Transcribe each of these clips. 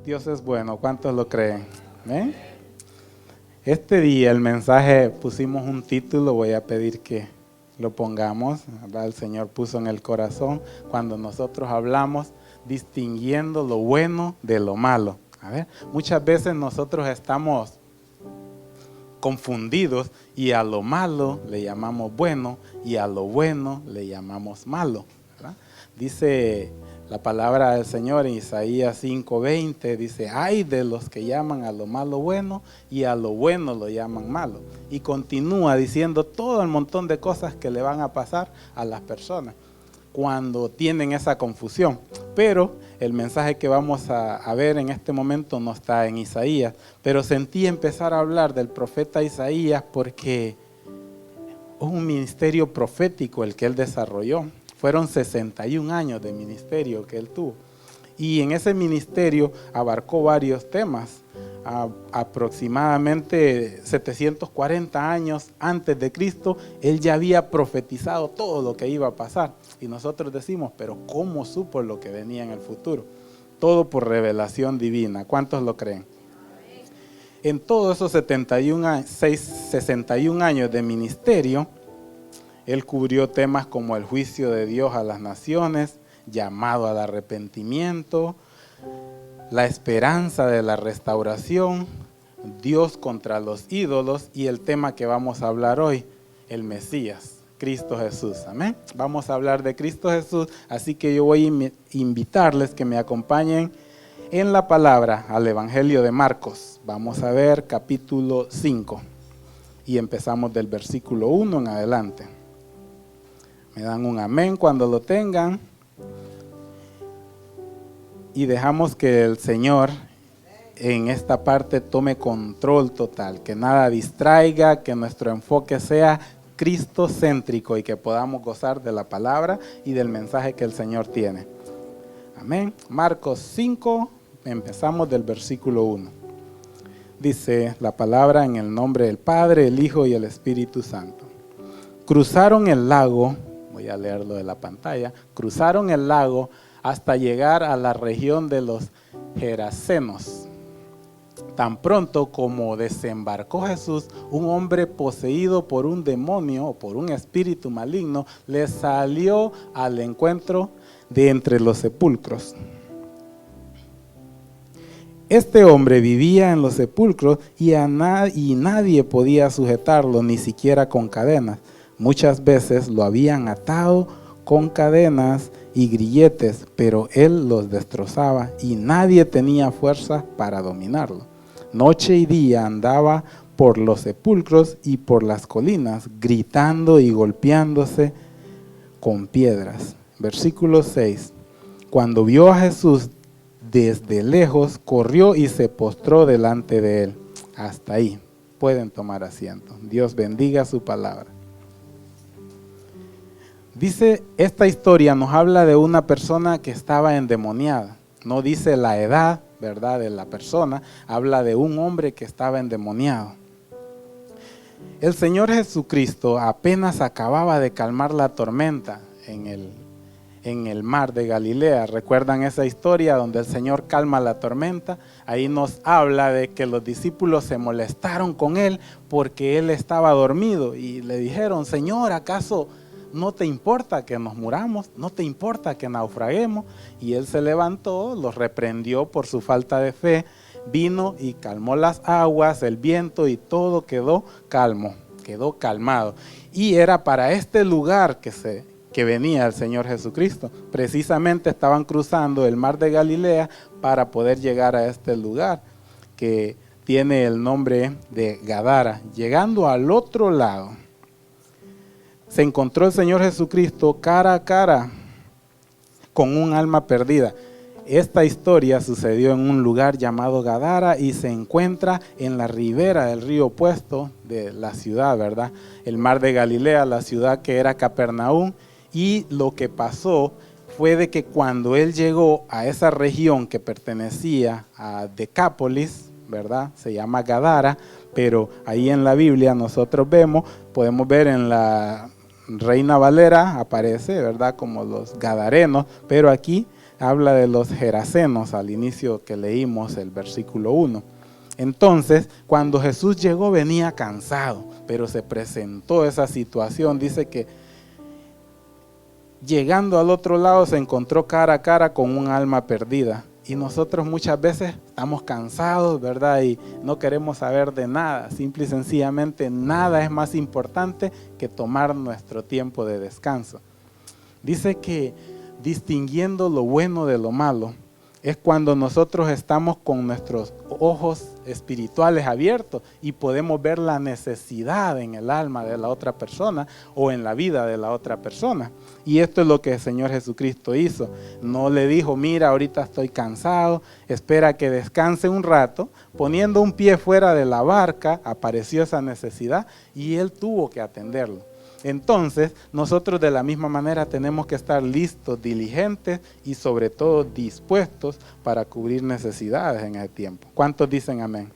Dios es bueno, ¿cuántos lo creen? ¿Eh? Este día el mensaje pusimos un título, voy a pedir que lo pongamos, ¿verdad? El Señor puso en el corazón cuando nosotros hablamos distinguiendo lo bueno de lo malo. A ver, muchas veces nosotros estamos confundidos y a lo malo le llamamos bueno y a lo bueno le llamamos malo, ¿verdad? Dice la palabra del Señor en Isaías 5:20, dice, ay de los que llaman a lo malo bueno y a lo bueno lo llaman malo. Y continúa diciendo todo el montón de cosas que le van a pasar a las personas cuando tienen esa confusión. Pero el mensaje que vamos a ver en este momento no está en Isaías, pero sentí empezar a hablar del profeta Isaías porque es un ministerio profético el que él desarrolló. Fueron 61 años de ministerio que él tuvo. Y en ese ministerio abarcó varios temas. Aproximadamente 740 años antes de Cristo, él ya había profetizado todo lo que iba a pasar. Y nosotros decimos, pero ¿cómo supo lo que venía en el futuro? Todo por revelación divina. ¿Cuántos lo creen? En todos esos 61 años de ministerio, él cubrió temas como el juicio de Dios a las naciones, llamado al arrepentimiento, la esperanza de la restauración, Dios contra los ídolos y el tema que vamos a hablar hoy, el Mesías, Cristo Jesús. Amén. Vamos a hablar de Cristo Jesús, así que yo voy a invitarles que me acompañen en la palabra al Evangelio de Marcos. Vamos a ver capítulo 5 y empezamos del versículo 1 en adelante. Me dan un amén cuando lo tengan. Y dejamos que el Señor en esta parte tome control total, que nada distraiga, que nuestro enfoque sea cristocéntrico y que podamos gozar de la palabra y del mensaje que el Señor tiene. Amén. Marcos 5, empezamos del versículo 1. Dice la palabra en el nombre del Padre, el Hijo y el Espíritu Santo. Cruzaron el lago, voy a leerlo de la pantalla, cruzaron el lago hasta llegar a la región de los Gerasenos. Tan pronto como desembarcó Jesús, un hombre poseído por un demonio o por un espíritu maligno le salió al encuentro de entre los sepulcros. Este hombre vivía en los sepulcros y nadie podía sujetarlo, ni siquiera con cadenas. Muchas veces lo habían atado con cadenas y grilletes, pero él los destrozaba y nadie tenía fuerza para dominarlo. Noche y día andaba por los sepulcros y por las colinas, gritando y golpeándose con piedras. Versículo 6. Cuando vio a Jesús desde lejos, corrió y se postró delante de él. Hasta ahí. Pueden tomar asiento. Dios bendiga su palabra. Dice, esta historia nos habla de una persona que estaba endemoniada. No dice la edad, ¿verdad?, de la persona. Habla de un hombre que estaba endemoniado. El Señor Jesucristo apenas acababa de calmar la tormenta en el mar de Galilea. ¿Recuerdan esa historia donde el Señor calma la tormenta? Ahí nos habla de que los discípulos se molestaron con él porque él estaba dormido y le dijeron, Señor, ¿acaso no te importa que nos muramos? ¿No te importa que naufraguemos? Y él se levantó, los reprendió por su falta de fe, vino y calmó las aguas, el viento y todo quedó calmo, quedó calmado. Y era para este lugar que venía el Señor Jesucristo. Precisamente estaban cruzando el mar de Galilea para poder llegar a este lugar que tiene el nombre de Gadara. Llegando al otro lado, se encontró el Señor Jesucristo cara a cara con un alma perdida. Esta historia sucedió en un lugar llamado Gadara y se encuentra en la ribera del río opuesto de la ciudad, ¿verdad? El mar de Galilea, la ciudad que era Capernaum. Y lo que pasó fue de que cuando él llegó a esa región que pertenecía a Decápolis, ¿verdad? Se llama Gadara, pero ahí en la Biblia nosotros podemos ver en la Reina Valera, aparece, ¿verdad?, como los gadarenos, pero aquí habla de los gerasenos al inicio que leímos el versículo 1. Entonces, cuando Jesús llegó venía cansado, pero se presentó esa situación. Dice que llegando al otro lado se encontró cara a cara con un alma perdida. Y nosotros muchas veces estamos cansados, ¿verdad? Y no queremos saber de nada. Simple y sencillamente nada es más importante que tomar nuestro tiempo de descanso. Dice que distinguiendo lo bueno de lo malo es cuando nosotros estamos con nuestros ojos espirituales abiertos y podemos ver la necesidad en el alma de la otra persona o en la vida de la otra persona. Y esto es lo que el Señor Jesucristo hizo. No le dijo, mira, ahorita estoy cansado, espera que descanse un rato. Poniendo un pie fuera de la barca, apareció esa necesidad y Él tuvo que atenderlo. Entonces, nosotros de la misma manera tenemos que estar listos, diligentes y sobre todo dispuestos para cubrir necesidades en ese tiempo. ¿Cuántos dicen amén?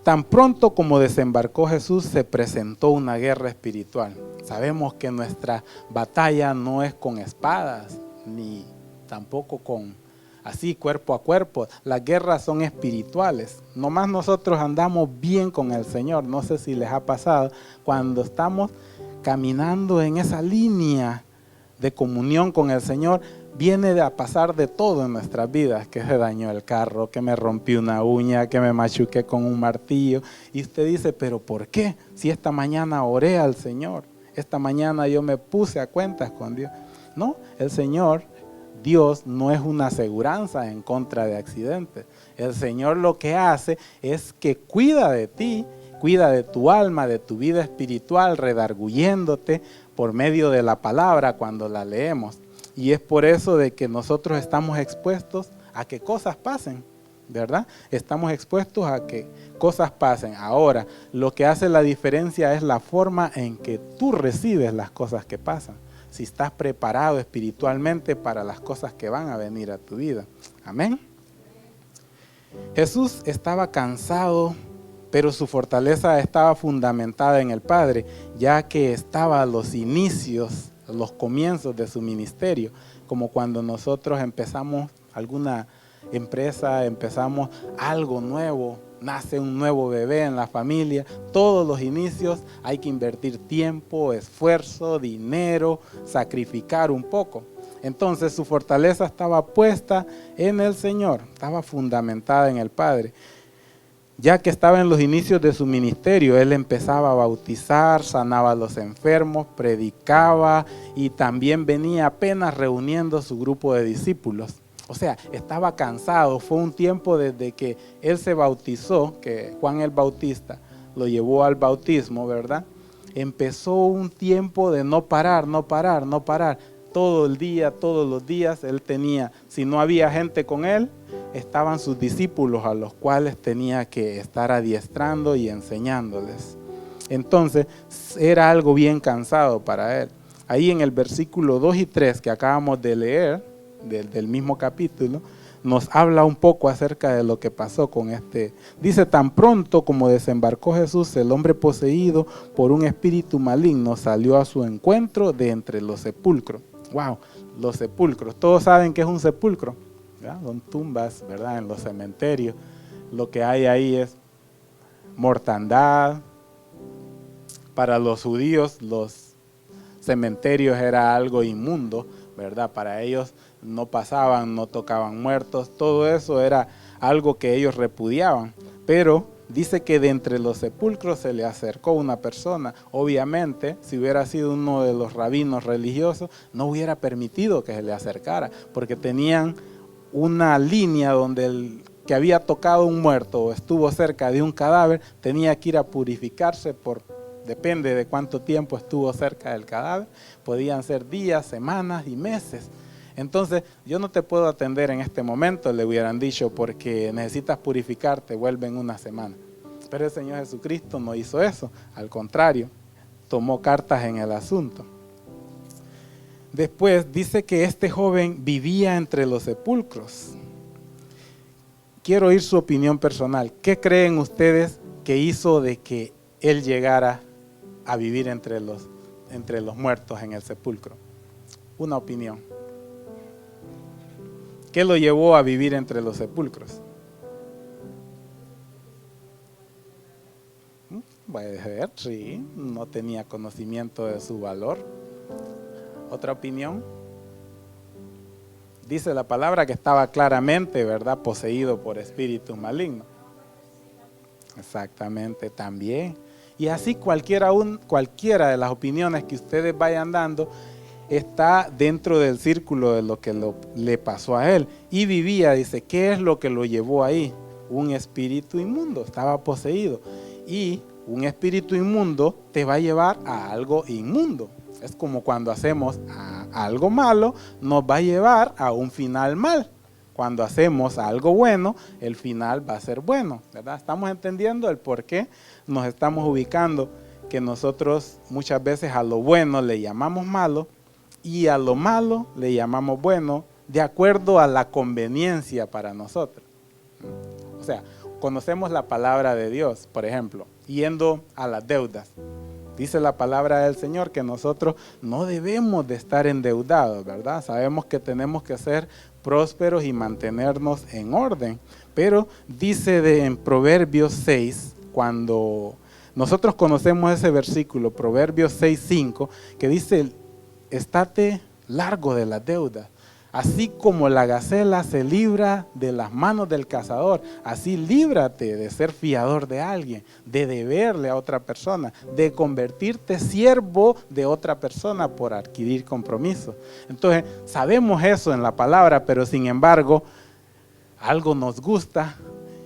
Tan pronto como desembarcó Jesús, se presentó una guerra espiritual. Sabemos que nuestra batalla no es con espadas, ni tampoco con así cuerpo a cuerpo. Las guerras son espirituales. Nomás nosotros andamos bien con el Señor. No sé si les ha pasado cuando estamos caminando en esa línea de comunión con el Señor, viene a pasar de todo en nuestras vidas, que se dañó el carro, que me rompí una uña, que me machuqué con un martillo. Y usted dice, ¿pero por qué? Si esta mañana oré al Señor, esta mañana yo me puse a cuentas con Dios. No, el Señor, Dios no es una aseguranza en contra de accidentes. El Señor lo que hace es que cuida de ti, cuida de tu alma, de tu vida espiritual, redarguyéndote por medio de la palabra cuando la leemos. Y es por eso de que nosotros estamos expuestos a que cosas pasen, ¿verdad? Estamos expuestos a que cosas pasen. Ahora, lo que hace la diferencia es la forma en que tú recibes las cosas que pasan. Si estás preparado espiritualmente para las cosas que van a venir a tu vida. Amén. Jesús estaba cansado, pero su fortaleza estaba fundamentada en el Padre, ya que estaba a los inicios, los comienzos de su ministerio, como cuando nosotros empezamos alguna empresa, empezamos algo nuevo, nace un nuevo bebé en la familia. Todos los inicios hay que invertir tiempo, esfuerzo, dinero, sacrificar un poco. Entonces su fortaleza estaba puesta en el Señor, estaba fundamentada en el Padre. Ya que estaba en los inicios de su ministerio, Él empezaba a bautizar, sanaba a los enfermos, predicaba y también venía apenas reuniendo su grupo de discípulos. O sea, estaba cansado. Fue un tiempo desde que Él se bautizó, que Juan el Bautista lo llevó al bautismo, ¿verdad? Empezó un tiempo de no parar, no parar, no parar. Todo el día, todos los días, Él tenía, si no había gente con Él, estaban sus discípulos a los cuales tenía que estar adiestrando y enseñándoles. Entonces, era algo bien cansado para Él. Ahí en el versículo 2 y 3 que acabamos de leer, del mismo capítulo, nos habla un poco acerca de lo que pasó con este. Dice, tan pronto como desembarcó Jesús, el hombre poseído por un espíritu maligno salió a su encuentro de entre los sepulcros. Wow, los sepulcros. Todos saben qué es un sepulcro, ¿verdad? Son tumbas, ¿verdad? En los cementerios. Lo que hay ahí es mortandad. Para los judíos, los cementerios era algo inmundo, ¿verdad? Para ellos no pasaban, no tocaban muertos. Todo eso era algo que ellos repudiaban. Pero dice que de entre los sepulcros se le acercó una persona. Obviamente, si hubiera sido uno de los rabinos religiosos, no hubiera permitido que se le acercara, porque tenían una línea donde el que había tocado un muerto o estuvo cerca de un cadáver tenía que ir a purificarse depende de cuánto tiempo estuvo cerca del cadáver. Podían ser días, semanas y meses. Entonces, yo no te puedo atender en este momento, le hubieran dicho, porque necesitas purificarte, vuelve en una semana. Pero el Señor Jesucristo no hizo eso, al contrario, tomó cartas en el asunto. Después dice que este joven vivía entre los sepulcros. Quiero oír su opinión personal. ¿Qué creen ustedes que hizo de que él llegara a vivir entre los muertos en el sepulcro? Una opinión. ¿Qué lo llevó a vivir entre los sepulcros? Puede ser, sí, no tenía conocimiento de su valor. ¿Otra opinión? Dice la palabra que estaba claramente, ¿verdad?, poseído por espíritus malignos. Exactamente, también. Y así cualquiera de las opiniones que ustedes vayan dando está dentro del círculo de lo que le pasó a él. Y vivía, dice, ¿qué es lo que lo llevó ahí? Un espíritu inmundo, estaba poseído. Y un espíritu inmundo te va a llevar a algo inmundo. Es como cuando hacemos algo malo, nos va a llevar a un final mal. Cuando hacemos algo bueno, el final va a ser bueno, ¿verdad? Estamos entendiendo el por qué nos estamos ubicando, que nosotros muchas veces a lo bueno le llamamos malo y a lo malo le llamamos bueno, de acuerdo a la conveniencia para nosotros. O sea, conocemos la palabra de Dios, por ejemplo, yendo a las deudas. Dice la palabra del Señor que nosotros no debemos de estar endeudados, ¿verdad? Sabemos que tenemos que ser prósperos y mantenernos en orden. Pero dice en Proverbios 6, cuando nosotros conocemos ese versículo, Proverbios 6:5, que dice, estate largo de las deudas. Así como la gacela se libra de las manos del cazador, así líbrate de ser fiador de alguien, de deberle a otra persona, de convertirte siervo de otra persona por adquirir compromiso. Entonces, sabemos eso en la palabra, pero sin embargo, algo nos gusta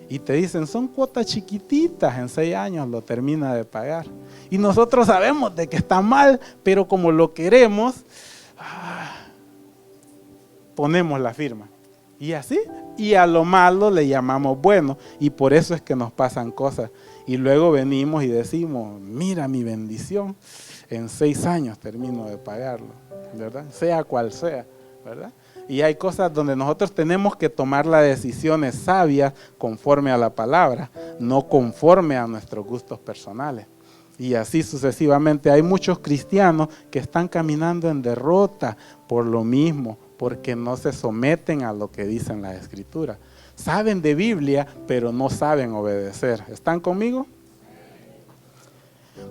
y te dicen, son cuotas chiquititas, en 6 años lo termina de pagar. Y nosotros sabemos de que está mal, pero como lo queremos, ponemos la firma. Y así, y a lo malo le llamamos bueno. Y por eso es que nos pasan cosas. Y luego venimos y decimos, mira mi bendición, en 6 años termino de pagarlo, ¿verdad? Sea cual sea, ¿verdad? Y hay cosas donde nosotros tenemos que tomar las decisiones sabias conforme a la palabra, no conforme a nuestros gustos personales. Y así sucesivamente. Hay muchos cristianos que están caminando en derrota por lo mismo, porque no se someten a lo que dicen las Escrituras. Saben de Biblia, pero no saben obedecer. ¿Están conmigo?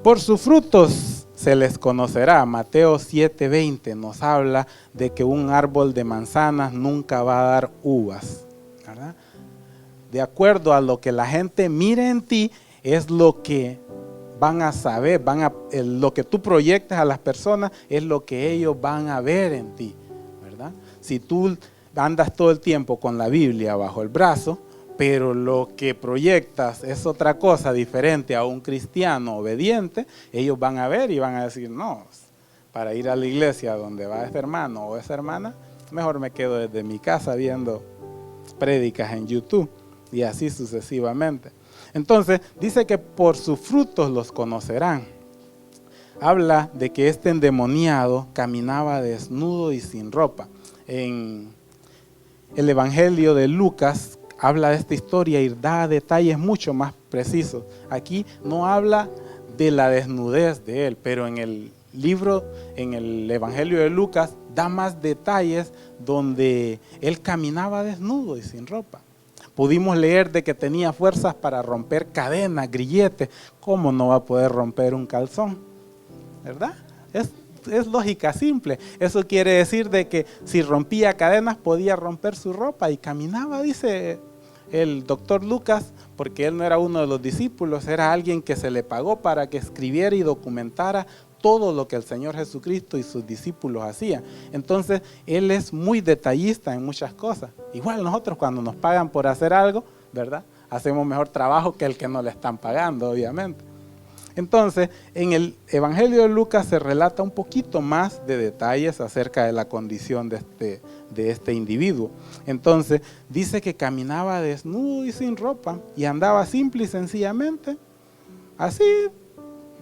Por sus frutos se les conocerá. Mateo 7:20 nos habla de que un árbol de manzanas nunca va a dar uvas, ¿verdad? De acuerdo a lo que la gente mire en ti, es lo que van a saber, lo que tú proyectas a las personas es lo que ellos van a ver en ti, ¿verdad? Si tú andas todo el tiempo con la Biblia bajo el brazo, pero lo que proyectas es otra cosa diferente a un cristiano obediente, ellos van a ver y van a decir, no, para ir a la iglesia donde va ese hermano o esa hermana, mejor me quedo desde mi casa viendo prédicas en YouTube, y así sucesivamente. Entonces, dice que por sus frutos los conocerán. Habla de que este endemoniado caminaba desnudo y sin ropa. En el Evangelio de Lucas habla de esta historia y da detalles mucho más precisos. Aquí no habla de la desnudez de él, pero en el libro, en el Evangelio de Lucas, da más detalles donde él caminaba desnudo y sin ropa. Pudimos leer de que tenía fuerzas para romper cadenas, grilletes. ¿Cómo no va a poder romper un calzón? ¿Verdad? Es lógica simple. Eso quiere decir de que si rompía cadenas podía romper su ropa y caminaba, dice el doctor Lucas, porque él no era uno de los discípulos, era alguien que se le pagó para que escribiera y documentara todo lo que el Señor Jesucristo y sus discípulos hacían. Entonces, él es muy detallista en muchas cosas. Igual nosotros cuando nos pagan por hacer algo, ¿verdad? Hacemos mejor trabajo que el que no le están pagando, obviamente. Entonces, en el Evangelio de Lucas se relata un poquito más de detalles acerca de la condición de este individuo. Entonces, dice que caminaba desnudo y sin ropa y andaba simple y sencillamente así.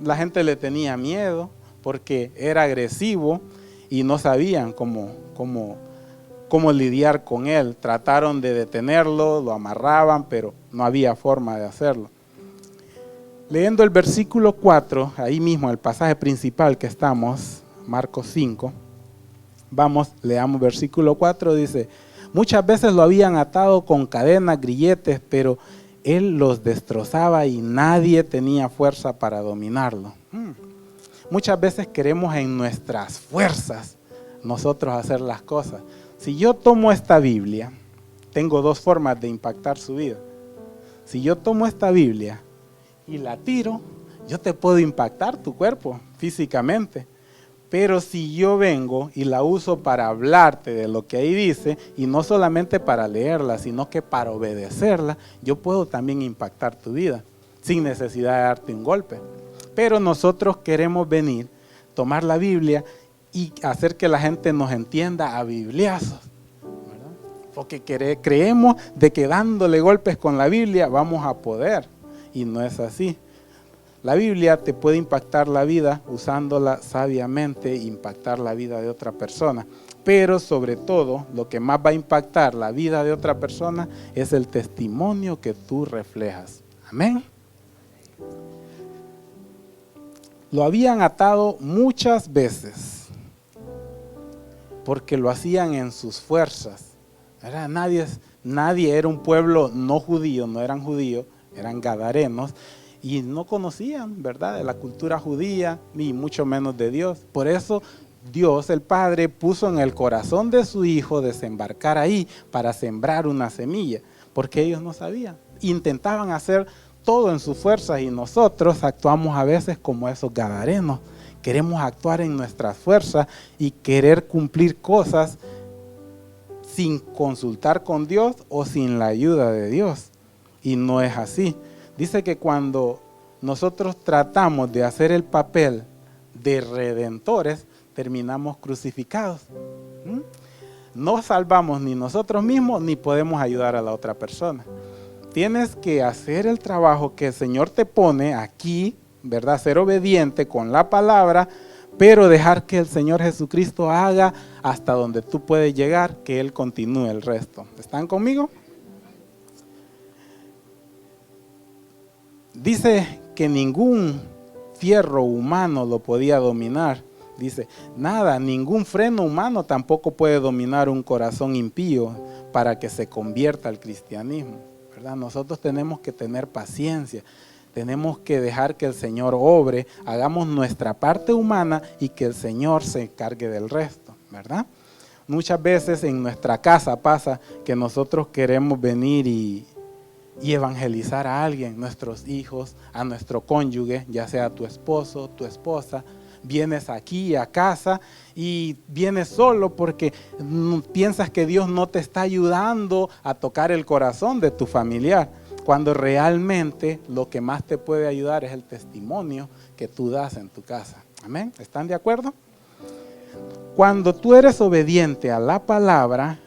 La gente le tenía miedo porque era agresivo y no sabían cómo lidiar con él. Trataron de detenerlo, lo amarraban, pero no había forma de hacerlo. Leyendo el versículo 4, ahí mismo el pasaje principal que estamos, Marcos 5, leamos versículo 4, dice, Muchas veces lo habían atado con cadenas, grilletes, pero él los destrozaba y nadie tenía fuerza para dominarlo. Muchas veces queremos en nuestras fuerzas nosotros hacer las cosas. Si yo tomo esta Biblia, tengo dos formas de impactar su vida. Si yo tomo esta Biblia y la tiro, yo te puedo impactar tu cuerpo físicamente. Pero si yo vengo y la uso para hablarte de lo que ahí dice, y no solamente para leerla, sino que para obedecerla, yo puedo también impactar tu vida, sin necesidad de darte un golpe. Pero nosotros queremos venir, tomar la Biblia y hacer que la gente nos entienda a bibliazos, ¿verdad? Porque creemos de que dándole golpes con la Biblia vamos a poder, y no es así. La Biblia te puede impactar la vida usándola sabiamente, impactar la vida de otra persona. Pero sobre todo, lo que más va a impactar la vida de otra persona es el testimonio que tú reflejas. Amén. Lo habían atado muchas veces porque lo hacían en sus fuerzas. Nadie era un pueblo no judío, no eran judíos, eran gadarenos. Y no conocían, ¿verdad?, de la cultura judía, ni mucho menos de Dios. Por eso Dios, el Padre, puso en el corazón de su Hijo desembarcar ahí para sembrar una semilla, porque ellos no sabían. Intentaban hacer todo en sus fuerzas y nosotros actuamos a veces como esos gadarenos. Queremos actuar en nuestras fuerzas y querer cumplir cosas sin consultar con Dios o sin la ayuda de Dios. Y no es así. Dice que cuando nosotros tratamos de hacer el papel de redentores, terminamos crucificados. No salvamos ni nosotros mismos, ni podemos ayudar a la otra persona. Tienes que hacer el trabajo que el Señor te pone aquí, ¿verdad? Ser obediente con la palabra, pero dejar que el Señor Jesucristo haga hasta donde tú puedes llegar, que Él continúe el resto. ¿Están conmigo? Dice que ningún fierro humano lo podía dominar. Dice, nada, ningún freno humano tampoco puede dominar un corazón impío para que se convierta al cristianismo, ¿verdad? Nosotros tenemos que tener paciencia, tenemos que dejar que el Señor obre, hagamos nuestra parte humana y que el Señor se encargue del resto, ¿verdad? Muchas veces en nuestra casa pasa que nosotros queremos venir y evangelizar a alguien, nuestros hijos, a nuestro cónyuge, ya sea tu esposo, tu esposa. Vienes aquí a casa y vienes solo porque piensas que Dios no te está ayudando a tocar el corazón de tu familiar, cuando realmente lo que más te puede ayudar es el testimonio que tú das en tu casa. Amén. ¿Están de acuerdo? Cuando tú eres obediente a la palabra,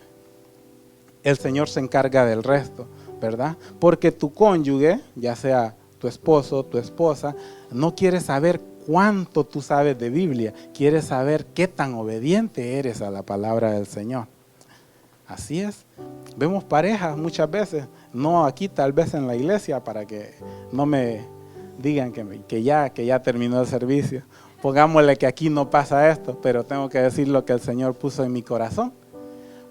el Señor se encarga del resto, ¿verdad? Porque tu cónyuge, ya sea tu esposo, tu esposa, no quiere saber cuánto tú sabes de Biblia, quiere saber qué tan obediente eres a la palabra del Señor. Así es. Vemos parejas muchas veces, no aquí, tal vez en la iglesia, para que no me digan que ya terminó el servicio. Pongámosle que aquí no pasa esto, pero tengo que decir lo que el Señor puso en mi corazón.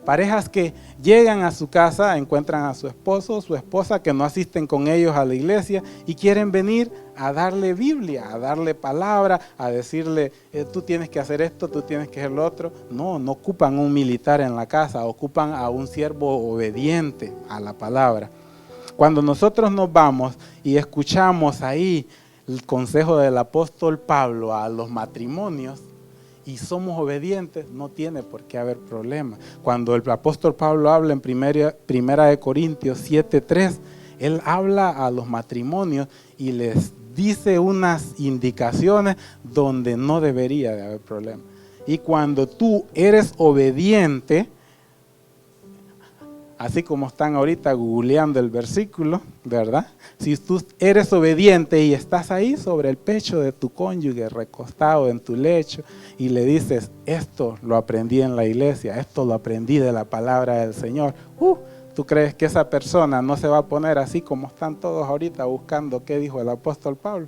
Parejas que llegan a su casa, encuentran a su esposo o su esposa que no asisten con ellos a la iglesia y quieren venir a darle Biblia, a darle palabra, a decirle, tú tienes que hacer esto, tú tienes que hacer lo otro. No ocupan un militar en la casa, ocupan a un siervo obediente a la palabra. Cuando nosotros nos vamos y escuchamos ahí el consejo del apóstol Pablo a los matrimonios, y somos obedientes, no tiene por qué haber problema. Cuando el apóstol Pablo habla en primera de Corintios 7:3, él habla a los matrimonios y les dice unas indicaciones donde no debería de haber problema. Y cuando tú eres obediente, así como están ahorita googleando el versículo, ¿verdad? Si tú eres obediente y estás ahí sobre el pecho de tu cónyuge, recostado en tu lecho, y le dices, esto lo aprendí en la iglesia, esto lo aprendí de la palabra del Señor, ¿tú crees que esa persona no se va a poner así como están todos ahorita buscando qué dijo el apóstol Pablo?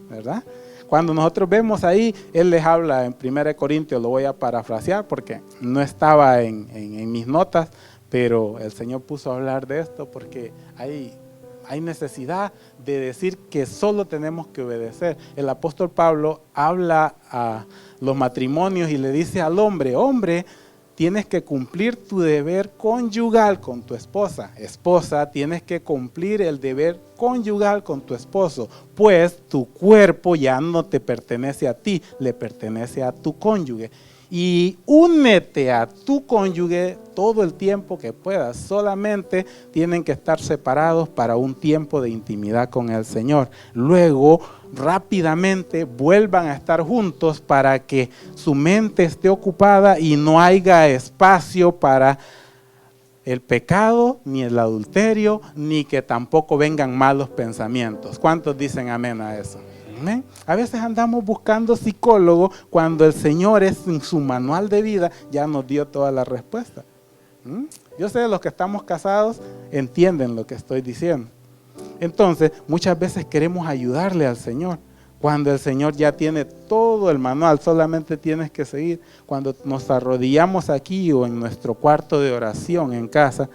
¿Verdad? Cuando nosotros vemos ahí, él les habla en 1 Corintios, lo voy a parafrasear porque no estaba en mis notas, Pero el Señor puso a hablar de esto porque hay necesidad de decir que solo tenemos que obedecer. El apóstol Pablo habla a los matrimonios y le dice al hombre, hombre, tienes que cumplir tu deber conyugal con tu esposa. Esposa, tienes que cumplir el deber conyugal con tu esposo, pues tu cuerpo ya no te pertenece a ti, le pertenece a tu cónyuge. Y únete a tu cónyuge todo el tiempo que puedas. Solamente tienen que estar separados para un tiempo de intimidad con el Señor. Luego, rápidamente vuelvan a estar juntos para que su mente esté ocupada y no haya espacio para el pecado, ni el adulterio, ni que tampoco vengan malos pensamientos. ¿Cuántos dicen amén a eso? Amén. A veces andamos buscando psicólogo cuando el Señor en su manual de vida ya nos dio toda la respuesta. Yo sé, los que estamos casados entienden lo que estoy diciendo. Entonces, muchas veces queremos ayudarle al Señor, cuando el Señor ya tiene todo el manual, solamente tienes que seguir. Cuando nos arrodillamos aquí o en nuestro cuarto de oración en casa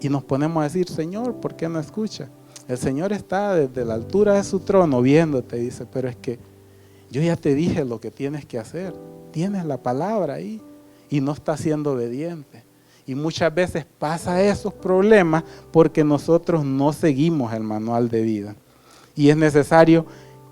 y nos ponemos a decir, Señor, ¿por qué no escucha? El Señor está desde la altura de su trono viéndote y dice, pero es que yo ya te dije lo que tienes que hacer. Tienes la palabra ahí y no estás siendo obediente. Y muchas veces pasa esos problemas porque nosotros no seguimos el manual de vida. Y es necesario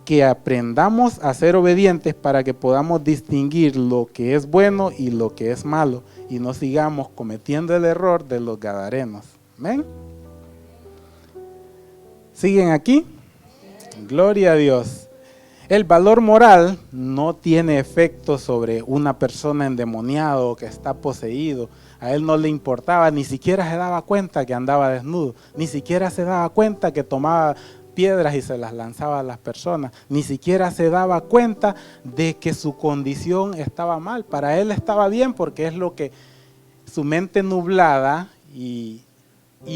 que aprendamos a ser obedientes para que podamos distinguir lo que es bueno y lo que es malo. Y no sigamos cometiendo el error de los gadarenos. ¿Amén? ¿Siguen aquí? Gloria a Dios. El valor moral no tiene efecto sobre una persona endemoniada o que está poseído. A él no le importaba, ni siquiera se daba cuenta que andaba desnudo, ni siquiera se daba cuenta que tomaba piedras y se las lanzaba a las personas, ni siquiera se daba cuenta de que su condición estaba mal. Para él estaba bien porque es lo que su mente nublada y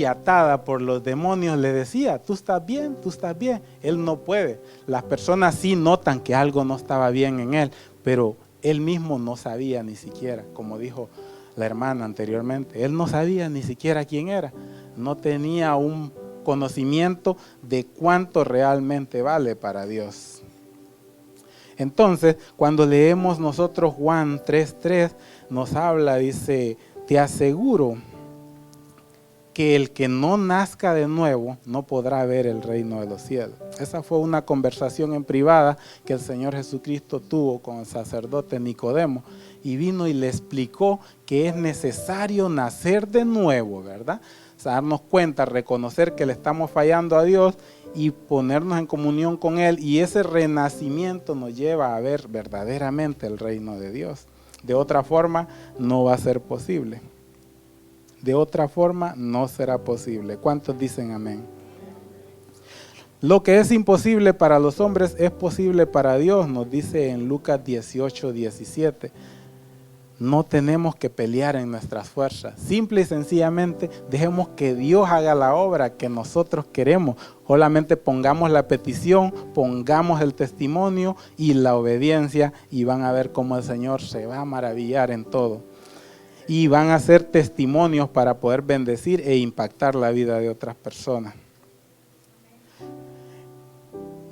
atada por los demonios le decía, tú estás bien, tú estás bien. Él no puede. Las personas sí notan que algo no estaba bien en él, pero él mismo no sabía ni siquiera, como dijo la hermana anteriormente, él no sabía ni siquiera quién era, no tenía un conocimiento de cuánto realmente vale para Dios. Entonces, cuando leemos nosotros Juan 3:3, nos habla, dice, te aseguro que el que no nazca de nuevo no podrá ver el reino de los cielos. Esa fue una conversación en privada que el Señor Jesucristo tuvo con el sacerdote Nicodemo y vino y le explicó que es necesario nacer de nuevo, ¿verdad? O sea, darnos cuenta, reconocer que le estamos fallando a Dios y ponernos en comunión con Él, y ese renacimiento nos lleva a ver verdaderamente el reino de Dios. De otra forma no va a ser posible. De otra forma no será posible. ¿Cuántos dicen amén? Lo que es imposible para los hombres es posible para Dios, nos dice en Lucas 18:17. No tenemos que pelear en nuestras fuerzas. Simple y sencillamente dejemos que Dios haga la obra que nosotros queremos. Solamente pongamos la petición, pongamos el testimonio y la obediencia, y van a ver cómo el Señor se va a maravillar en todo. Y van a ser testimonios para poder bendecir e impactar la vida de otras personas.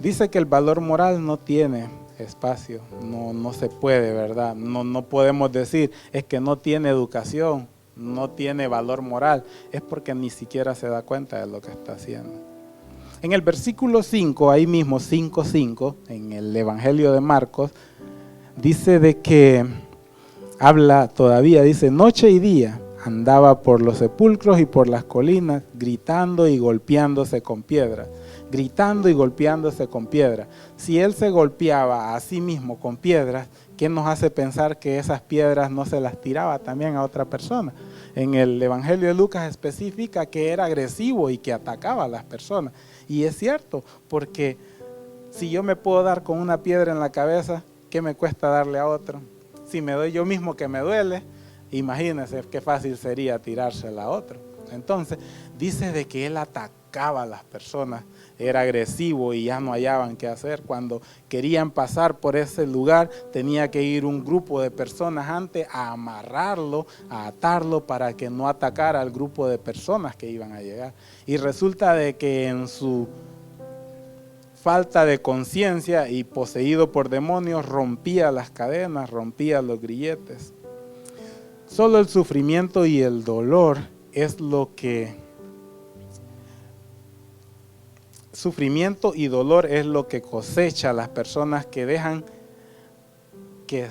Dice que el valor moral no tiene espacio, no se puede, ¿verdad? No podemos decir, es que no tiene educación, no tiene valor moral. Es porque ni siquiera se da cuenta de lo que está haciendo. En el versículo 5, ahí mismo 5:5, en el Evangelio de Marcos, dice de que habla todavía, dice, noche y día andaba por los sepulcros y por las colinas, gritando y golpeándose con piedras. Gritando y golpeándose con piedras. Si él se golpeaba a sí mismo con piedras, ¿qué nos hace pensar que esas piedras no se las tiraba también a otra persona? En el Evangelio de Lucas especifica que era agresivo y que atacaba a las personas. Y es cierto, porque si yo me puedo dar con una piedra en la cabeza, ¿qué me cuesta darle a otro? Si me doy yo mismo que me duele, imagínense qué fácil sería tirársela a otro. Entonces, dice de que él atacaba a las personas, era agresivo y ya no hallaban qué hacer. Cuando querían pasar por ese lugar, tenía que ir un grupo de personas antes a amarrarlo, a atarlo para que no atacara al grupo de personas que iban a llegar. Y resulta de que en su falta de conciencia y poseído por demonios, rompía las cadenas, rompía los grilletes. Solo el sufrimiento y el dolor es lo que... Sufrimiento y dolor es lo que cosecha a las personas que dejan que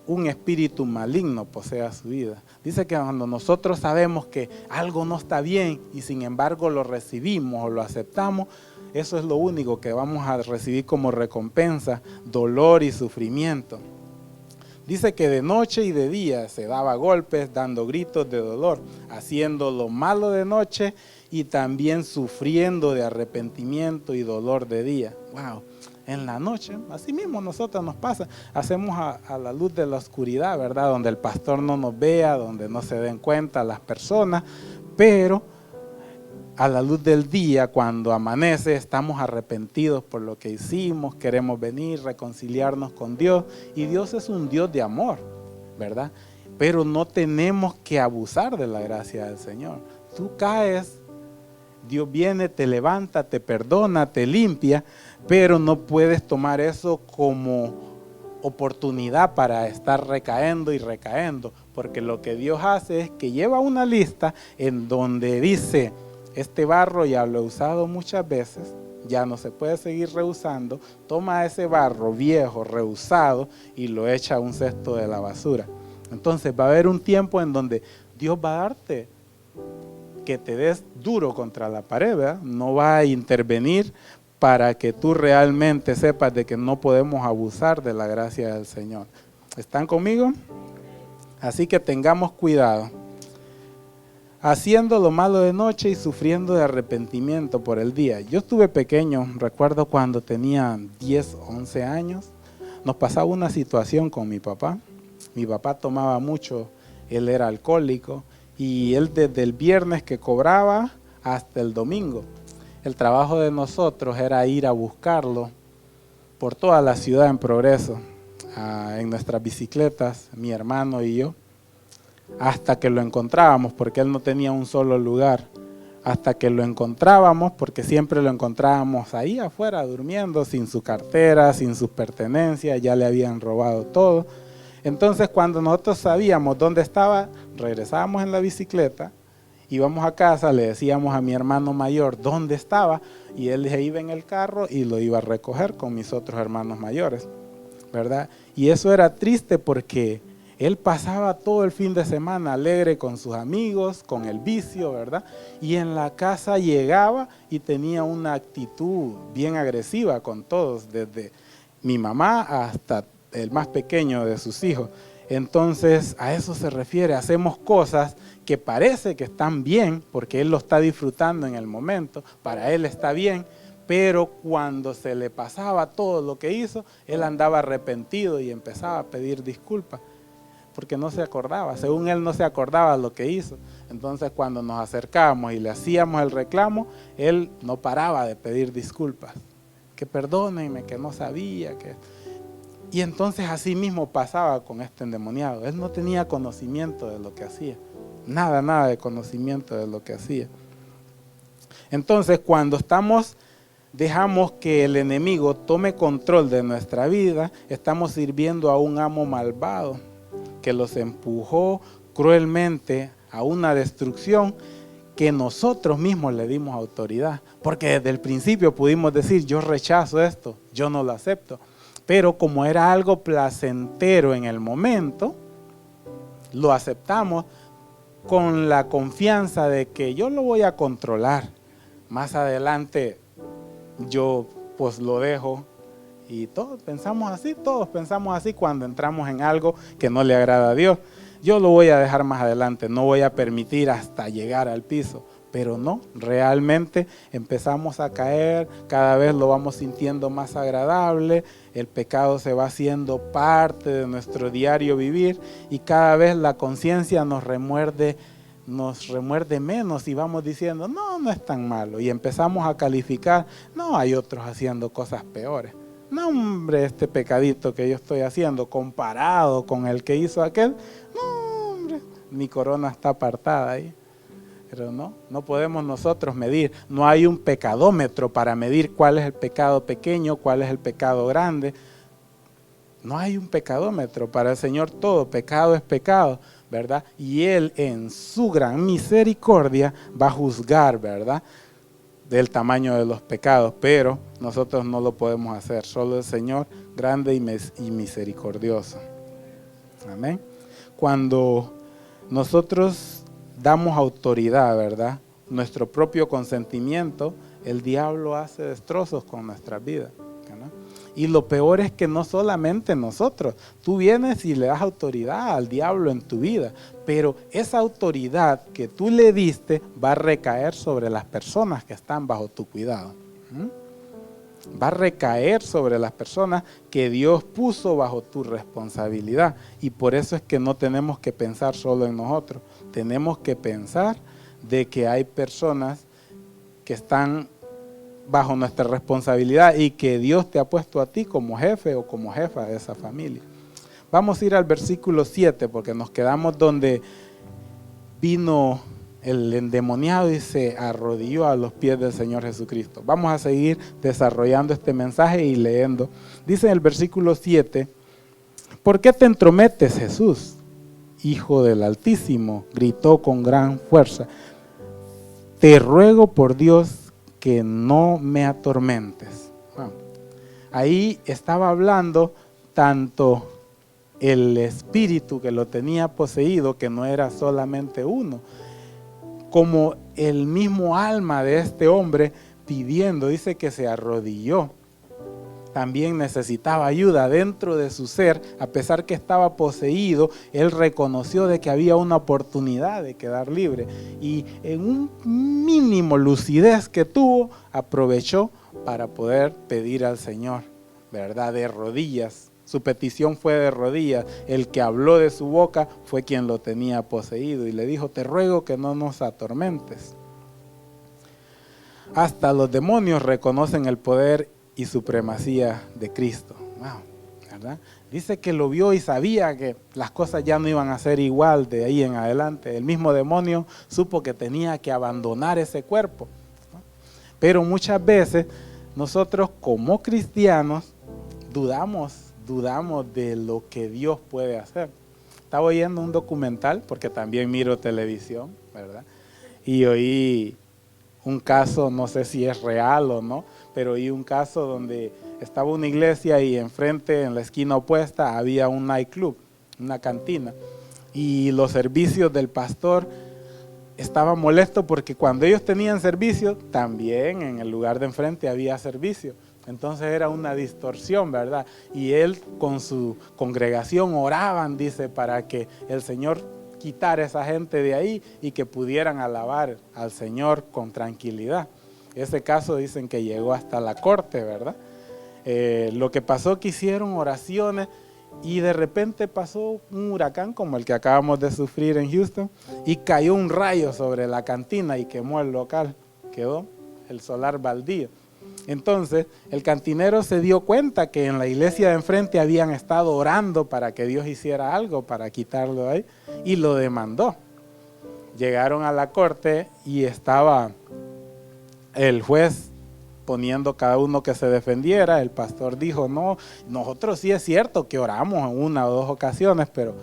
un espíritu maligno posea su vida. Dice que cuando nosotros sabemos que algo no está bien y sin embargo lo recibimos o lo aceptamos, eso es lo único que vamos a recibir como recompensa, dolor y sufrimiento. Dice que de noche y de día se daba golpes, dando gritos de dolor, haciendo lo malo de noche y también sufriendo de arrepentimiento y dolor de día. Wow, en la noche, así mismo nosotros nos pasa, hacemos a la luz de la oscuridad, ¿verdad? Donde el pastor no nos vea, donde no se den cuenta las personas, pero a la luz del día, cuando amanece, estamos arrepentidos por lo que hicimos, queremos venir, reconciliarnos con Dios, y Dios es un Dios de amor, ¿verdad? Pero no tenemos que abusar de la gracia del Señor. Tú caes, Dios viene, te levanta, te perdona, te limpia, pero no puedes tomar eso como oportunidad para estar recaendo y recaendo, porque lo que Dios hace es que lleva una lista en donde dice: este barro ya lo he usado muchas veces, ya no se puede seguir reusando. Toma ese barro viejo, reusado, y lo echa a un cesto de la basura. Entonces va a haber un tiempo en donde Dios va a darte que te des duro contra la pared, ¿verdad? No va a intervenir para que tú realmente sepas de que no podemos abusar de la gracia del Señor. ¿Están conmigo? Así que tengamos cuidado. Haciendo lo malo de noche y sufriendo de arrepentimiento por el día. Yo estuve pequeño, recuerdo cuando tenía 10, 11 años, nos pasaba una situación con mi papá. Mi papá tomaba mucho, él era alcohólico y él desde el viernes que cobraba hasta el domingo. El trabajo de nosotros era ir a buscarlo por toda la ciudad en Progreso, en nuestras bicicletas, mi hermano y yo, hasta que lo encontrábamos, porque él no tenía un solo lugar, hasta que lo encontrábamos, porque siempre lo encontrábamos ahí afuera durmiendo, sin su cartera, sin sus pertenencias, ya le habían robado todo. Entonces cuando nosotros sabíamos dónde estaba, regresábamos en la bicicleta, íbamos a casa, le decíamos a mi hermano mayor dónde estaba, y él se iba en el carro y lo iba a recoger con mis otros hermanos mayores, ¿verdad? Y eso era triste porque él pasaba todo el fin de semana alegre con sus amigos, con el vicio, ¿verdad? Y en la casa llegaba y tenía una actitud bien agresiva con todos, desde mi mamá hasta el más pequeño de sus hijos. Entonces, a eso se refiere, hacemos cosas que parece que están bien, porque él lo está disfrutando en el momento, para él está bien, pero cuando se le pasaba todo lo que hizo, él andaba arrepentido y empezaba a pedir disculpas, porque no se acordaba, según él no se acordaba lo que hizo. Entonces cuando nos acercábamos y le hacíamos el reclamo, él no paraba de pedir disculpas, que perdónenme, que no sabía, que... Y entonces así mismo pasaba con este endemoniado. Él no tenía conocimiento de lo que hacía, nada de conocimiento de lo que hacía. Entonces cuando dejamos que el enemigo tome control de nuestra vida, estamos sirviendo a un amo malvado que los empujó cruelmente a una destrucción que nosotros mismos le dimos autoridad. Porque desde el principio pudimos decir: yo rechazo esto, yo no lo acepto. Pero como era algo placentero en el momento, lo aceptamos con la confianza de que yo lo voy a controlar. Más adelante yo pues lo dejo. Y todos pensamos así cuando entramos en algo que no le agrada a Dios. Yo lo voy a dejar más adelante, no voy a permitir hasta llegar al piso. Pero no, realmente empezamos a caer, cada vez lo vamos sintiendo más agradable, el pecado se va haciendo parte de nuestro diario vivir y cada vez la conciencia nos remuerde nos remuerde menos y vamos diciendo, no, no es tan malo. Y empezamos a calificar, no, hay otros haciendo cosas peores. No, hombre, este pecadito que yo estoy haciendo comparado con el que hizo aquel, no, hombre, mi corona está apartada ahí. Pero no podemos nosotros medir. No hay un pecadómetro para medir cuál es el pecado pequeño, cuál es el pecado grande. No hay un pecadómetro. Para el Señor todo pecado es pecado, ¿verdad? Y Él en su gran misericordia va a juzgar, ¿verdad?, del tamaño de los pecados, pero nosotros no lo podemos hacer. Solo el Señor, grande y misericordioso. Amén. Cuando nosotros damos autoridad, ¿verdad?, nuestro propio consentimiento, el diablo hace destrozos con nuestras vidas, ¿no? Y lo peor es que no solamente nosotros, tú vienes y le das autoridad al diablo en tu vida, pero esa autoridad que tú le diste va a recaer sobre las personas que están bajo tu cuidado. Va a recaer sobre las personas que Dios puso bajo tu responsabilidad. Y por eso es que no tenemos que pensar solo en nosotros. Tenemos que pensar de que hay personas que están bajo nuestra responsabilidad y que Dios te ha puesto a ti como jefe o como jefa de esa familia. Vamos a ir al versículo 7 porque nos quedamos donde vino el endemoniado y se arrodilló a los pies del Señor Jesucristo. Vamos a seguir desarrollando este mensaje y leyendo. Dice en el versículo 7, ¿por qué te entrometes, Jesús, Hijo del Altísimo? Gritó con gran fuerza. Te ruego por Dios que no me atormentes. Bueno, ahí estaba hablando tanto el espíritu que lo tenía poseído, que no era solamente uno, como el mismo alma de este hombre pidiendo, dice que se arrodilló. También necesitaba ayuda dentro de su ser, a pesar que estaba poseído, él reconoció de que había una oportunidad de quedar libre y en un mínimo lucidez que tuvo, aprovechó para poder pedir al Señor, ¿verdad?, de rodillas. Su petición fue de rodillas. El que habló de su boca fue quien lo tenía poseído y le dijo, te ruego que no nos atormentes. Hasta los demonios reconocen el poder y supremacía de Cristo. Wow, ¿verdad? Dice que lo vio y sabía que las cosas ya no iban a ser igual de ahí en adelante. El mismo demonio supo que tenía que abandonar ese cuerpo, ¿no? Pero muchas veces nosotros como cristianos dudamos de lo que Dios puede hacer. Estaba oyendo un documental, porque también miro televisión, ¿verdad? Y oí un caso, no sé si es real o no, pero oí un caso donde estaba una iglesia y enfrente, en la esquina opuesta, había un nightclub, una cantina. Y los servicios del pastor estaban molestos porque cuando ellos tenían servicio, también en el lugar de enfrente había servicio. Entonces era una distorsión, ¿verdad? Y él con su congregación oraban, dice, para que el Señor quitar a esa gente de ahí y que pudieran alabar al Señor con tranquilidad. Ese caso dicen que llegó hasta la corte, ¿verdad? Lo que pasó que hicieron oraciones y de repente pasó un huracán como el que acabamos de sufrir en Houston y cayó un rayo sobre la cantina y quemó el local. Quedó el solar baldío. Entonces el cantinero se dio cuenta que en la iglesia de enfrente habían estado orando para que Dios hiciera algo para quitarlo ahí y lo demandó. Llegaron a la corte y estaba el juez poniendo cada uno que se defendiera. El pastor dijo, no, nosotros sí es cierto que oramos en una o dos ocasiones, pero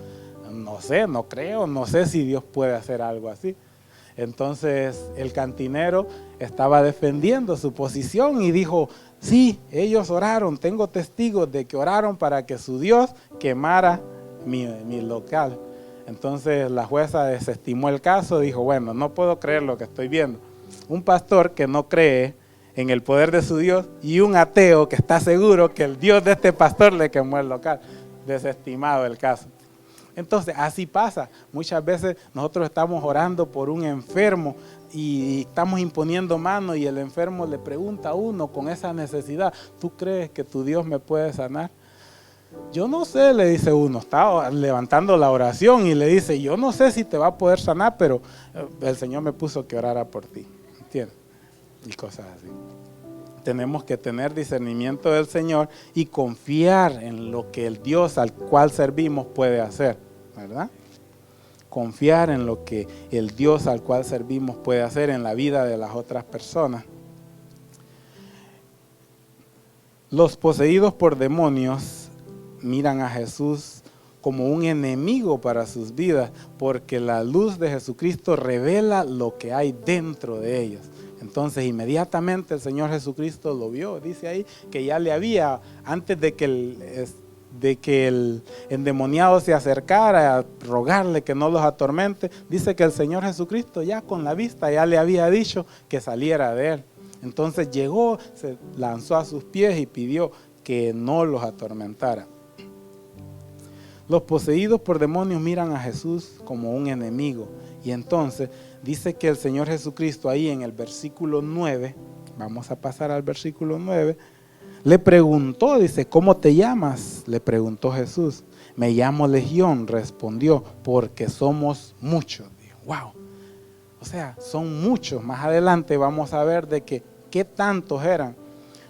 no sé, no creo, no sé si Dios puede hacer algo así. Entonces el cantinero estaba defendiendo su posición y dijo, sí, ellos oraron, tengo testigos de que oraron para que su Dios quemara mi local. Entonces la jueza desestimó el caso, dijo, bueno, no puedo creer lo que estoy viendo. Un pastor que no cree en el poder de su Dios y un ateo que está seguro que el Dios de este pastor le quemó el local. Desestimado el caso. Entonces así pasa, muchas veces nosotros estamos orando por un enfermo y estamos imponiendo manos y el enfermo le pregunta a uno con esa necesidad, ¿tú crees que tu Dios me puede sanar? Yo no sé, le dice uno, está levantando la oración y le dice, yo no sé si te va a poder sanar, pero el Señor me puso que orara por ti, ¿entiendes? Y cosas así. Tenemos que tener discernimiento del Señor y confiar en lo que el Dios al cual servimos puede hacer, ¿verdad? Confiar en lo que el Dios al cual servimos puede hacer en la vida de las otras personas. Los poseídos por demonios miran a Jesús como un enemigo para sus vidas, porque la luz de Jesucristo revela lo que hay dentro de ellos. Entonces inmediatamente el Señor Jesucristo lo vio. Dice ahí que ya le había, antes de que el endemoniado se acercara a rogarle que no los atormente, dice que el Señor Jesucristo ya con la vista ya le había dicho que saliera de él. Entonces llegó, se lanzó a sus pies y pidió que no los atormentara. Los poseídos por demonios miran a Jesús como un enemigo. Y entonces dice que el Señor Jesucristo ahí en el versículo 9, vamos a pasar al versículo 9, le preguntó, dice, ¿cómo te llamas? Le preguntó Jesús. Me llamo Legión, respondió, porque somos muchos. Dijo, wow. O sea, son muchos. Más adelante vamos a ver de que qué tantos eran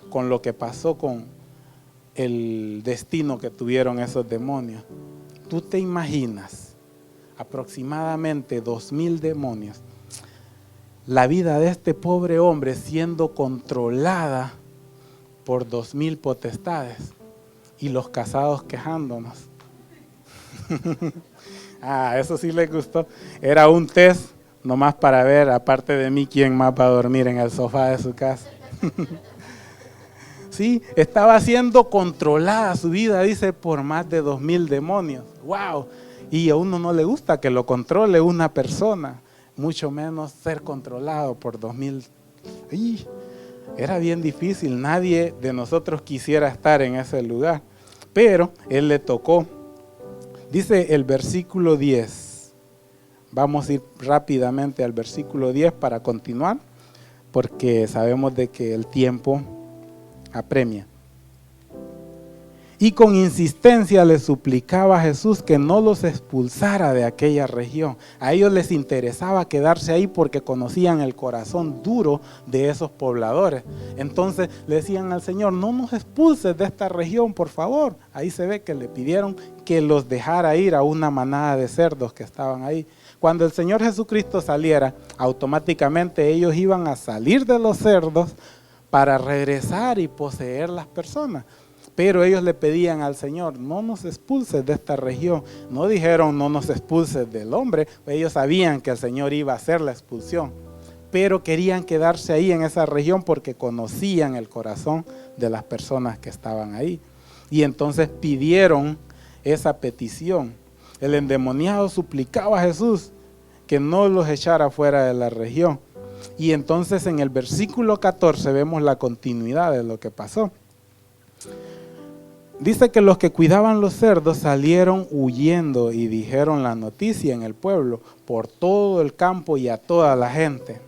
con lo que pasó con el destino que tuvieron esos demonios. ¿Tú te imaginas aproximadamente 2,000 demonios? La vida de este pobre hombre siendo controlada por 2,000 potestades y los casados quejándonos. Eso sí les gustó. Era un test nomás para ver, aparte de mí, quién más va a dormir en el sofá de su casa. Sí, estaba siendo controlada su vida, dice, por más de 2,000 demonios. ¡Wow! Y a uno no le gusta que lo controle una persona, mucho menos ser controlado por 2,000. Era bien difícil, nadie de nosotros quisiera estar en ese lugar, pero él le tocó. Dice el versículo 10, vamos a ir rápidamente al versículo 10 para continuar, porque sabemos de que el tiempo apremia. Y con insistencia le suplicaba a Jesús que no los expulsara de aquella región. A ellos les interesaba quedarse ahí porque conocían el corazón duro de esos pobladores. Entonces le decían al Señor, no nos expulses de esta región, por favor. Ahí se ve que le pidieron que los dejara ir a una manada de cerdos que estaban ahí. Cuando el Señor Jesucristo saliera, automáticamente ellos iban a salir de los cerdos para regresar y poseer las personas. Pero ellos le pedían al Señor, no nos expulses de esta región. No dijeron, no nos expulses del hombre. Ellos sabían que el Señor iba a hacer la expulsión. Pero querían quedarse ahí en esa región porque conocían el corazón de las personas que estaban ahí. Y entonces pidieron esa petición. El endemoniado suplicaba a Jesús que no los echara fuera de la región. Y entonces en el versículo 14 vemos la continuidad de lo que pasó. Dice que los que cuidaban los cerdos salieron huyendo y dijeron la noticia en el pueblo, por todo el campo y a toda la gente.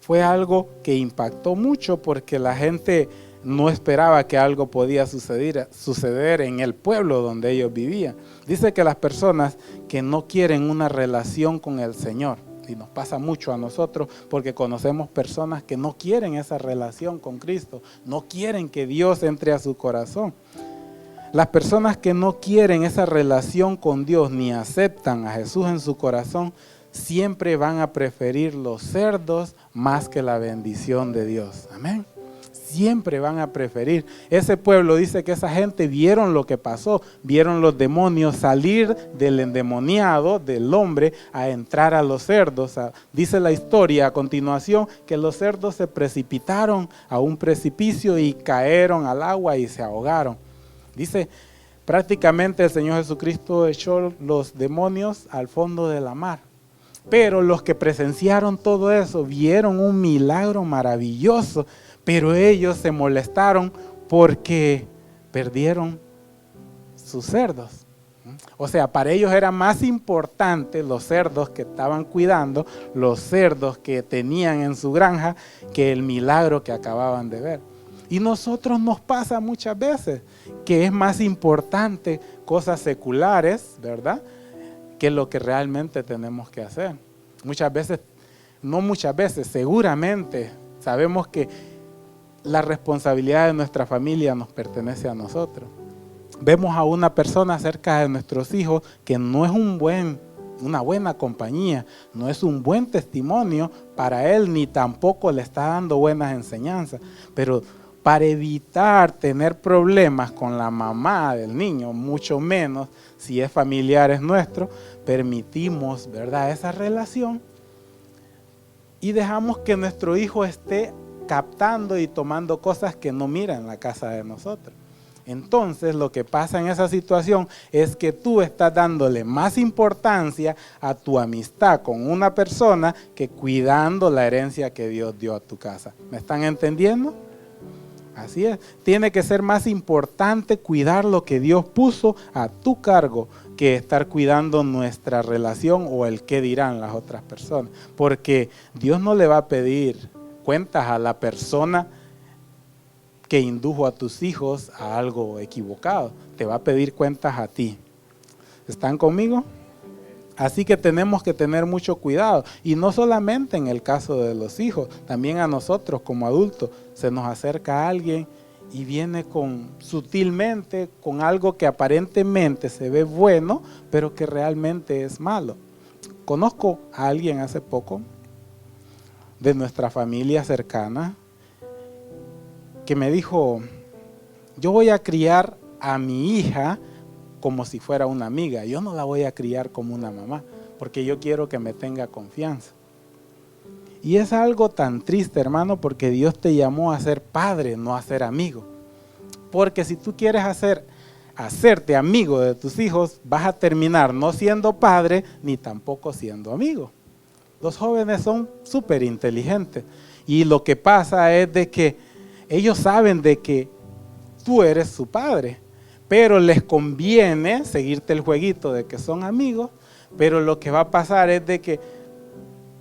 Fue algo que impactó mucho porque la gente no esperaba que algo podía suceder en el pueblo donde ellos vivían. Dice que las personas que no quieren una relación con el Señor, y nos pasa mucho a nosotros porque conocemos personas que no quieren esa relación con Cristo, no quieren que Dios entre a su corazón. Las personas que no quieren esa relación con Dios ni aceptan a Jesús en su corazón, siempre van a preferir los cerdos más que la bendición de Dios. Amén. Siempre van a preferir. Ese pueblo dice que esa gente vieron lo que pasó, vieron los demonios salir del endemoniado, del hombre, a entrar a los cerdos. Dice la historia a continuación que los cerdos se precipitaron a un precipicio y cayeron al agua y se ahogaron. Dice, prácticamente el Señor Jesucristo echó los demonios al fondo de la mar. Pero los que presenciaron todo eso vieron un milagro maravilloso. Pero ellos se molestaron porque perdieron sus cerdos. O sea, para ellos era más importante los cerdos que estaban cuidando, los cerdos que tenían en su granja, que el milagro que acababan de ver. Y nosotros nos pasa muchas veces que es más importante cosas seculares, ¿verdad?, que lo que realmente tenemos que hacer. Muchas veces, no muchas veces, seguramente sabemos que la responsabilidad de nuestra familia nos pertenece a nosotros. Vemos a una persona cerca de nuestros hijos que no es una buena compañía, no es un buen testimonio para él, ni tampoco le está dando buenas enseñanzas. Pero para evitar tener problemas con la mamá del niño, mucho menos si es familiar es nuestro, permitimos, ¿verdad?, esa relación y dejamos que nuestro hijo esté captando y tomando cosas que no mira en la casa de nosotros. Entonces lo que pasa en esa situación es que tú estás dándole más importancia a tu amistad con una persona que cuidando la herencia que Dios dio a tu casa. ¿Me están entendiendo? Así es. Tiene que ser más importante cuidar lo que Dios puso a tu cargo que estar cuidando nuestra relación o el qué dirán las otras personas. Porque Dios no le va a pedir cuentas a la persona que indujo a tus hijos a algo equivocado. Te va a pedir cuentas a ti. ¿Están conmigo? Así que tenemos que tener mucho cuidado. Y no solamente en el caso de los hijos, también a nosotros como adultos. Se nos acerca alguien y viene sutilmente con algo que aparentemente se ve bueno, pero que realmente es malo. Conozco a alguien hace poco de nuestra familia cercana que me dijo: yo voy a criar a mi hija como si fuera una amiga. Yo no la voy a criar como una mamá, porque yo quiero que me tenga confianza. Y es algo tan triste, hermano, porque Dios te llamó a ser padre, no a ser amigo. Porque si tú quieres hacerte amigo de tus hijos, vas a terminar no siendo padre, ni tampoco siendo amigo. Los jóvenes son súper inteligentes. Y lo que pasa es de que ellos saben de que tú eres su padre, pero les conviene seguirte el jueguito de que son amigos, pero lo que va a pasar es de que,